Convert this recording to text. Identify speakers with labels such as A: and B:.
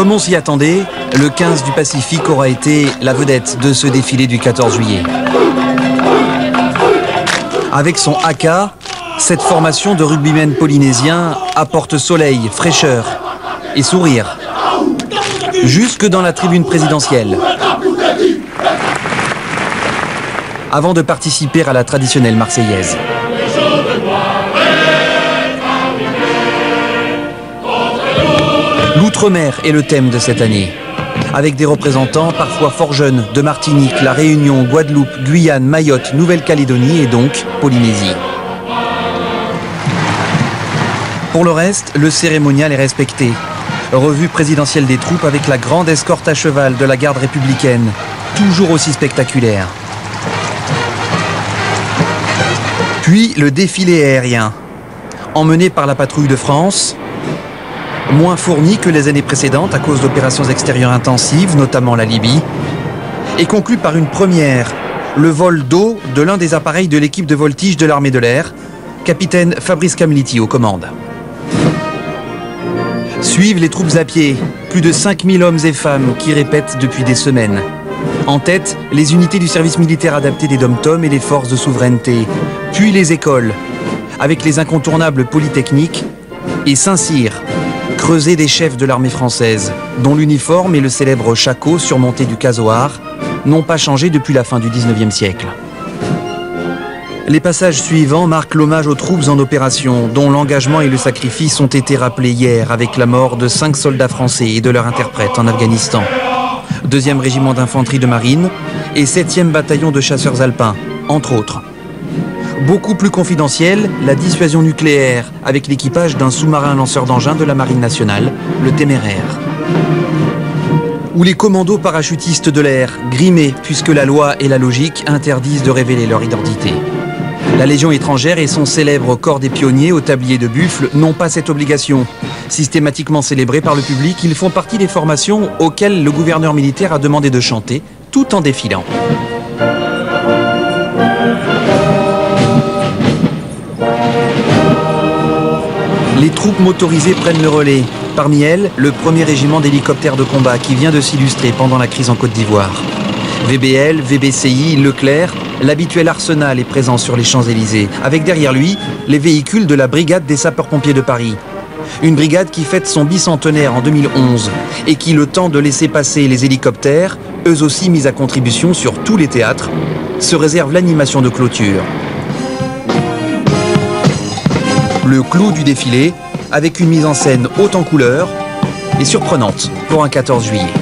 A: Comme on s'y attendait, le 15 du Pacifique aura été la vedette de ce défilé du 14 juillet. Avec son haka, cette formation de rugbymen polynésiens apporte soleil, fraîcheur et sourire, jusque dans la tribune présidentielle. Avant de participer à la traditionnelle marseillaise. L'outre-mer est le thème de cette année, avec des représentants parfois fort jeunes de Martinique, La Réunion, Guadeloupe, Guyane, Mayotte, Nouvelle-Calédonie et donc Polynésie. Pour le reste, le cérémonial est respecté. Revue présidentielle des troupes avec la grande escorte à cheval de la garde républicaine, toujours aussi spectaculaire. Puis le défilé aérien, emmené par la patrouille de France, moins fourni que les années précédentes à cause d'opérations extérieures intensives, notamment la Libye, et conclu par une première, le vol d'eau de l'un des appareils de l'équipe de voltige de l'armée de l'air, capitaine Fabrice Camliti aux commandes. Suivent les troupes à pied, plus de 5000 hommes et femmes qui répètent depuis des semaines. En tête, les unités du service militaire adapté des DOM-TOM et les forces de souveraineté, puis les écoles, avec les incontournables polytechniques, et Saint-Cyr, creuset des chefs de l'armée française, dont l'uniforme et le célèbre shako surmonté du casoar n'ont pas changé depuis la fin du 19e siècle. Les passages suivants marquent l'hommage aux troupes en opération, dont l'engagement et le sacrifice ont été rappelés hier avec la mort de 5 soldats français et de leur interprète en Afghanistan. 2e régiment d'infanterie de marine et 7e bataillon de chasseurs alpins, entre autres. Beaucoup plus confidentielle, la dissuasion nucléaire avec l'équipage d'un sous-marin lanceur d'engins de la Marine nationale, le Téméraire. Ou les commandos parachutistes de l'air, grimés puisque la loi et la logique interdisent de révéler leur identité. La Légion étrangère et son célèbre corps des pionniers au tablier de buffle n'ont pas cette obligation. Systématiquement célébrés par le public, ils font partie des formations auxquelles le gouverneur militaire a demandé de chanter tout en défilant. Les troupes motorisées prennent le relais. Parmi elles, le 1er régiment d'hélicoptères de combat qui vient de s'illustrer pendant la crise en Côte d'Ivoire. VBL, VBCI, Leclerc, l'habituel arsenal est présent sur les Champs-Élysées, avec derrière lui les véhicules de la brigade des sapeurs-pompiers de Paris. Une brigade qui fête son bicentenaire en 2011 et qui, le temps de laisser passer les hélicoptères, eux aussi mis à contribution sur tous les théâtres, se réserve l'animation de clôture. Le clou du défilé, avec une mise en scène haute en couleurs et surprenante pour un 14 juillet.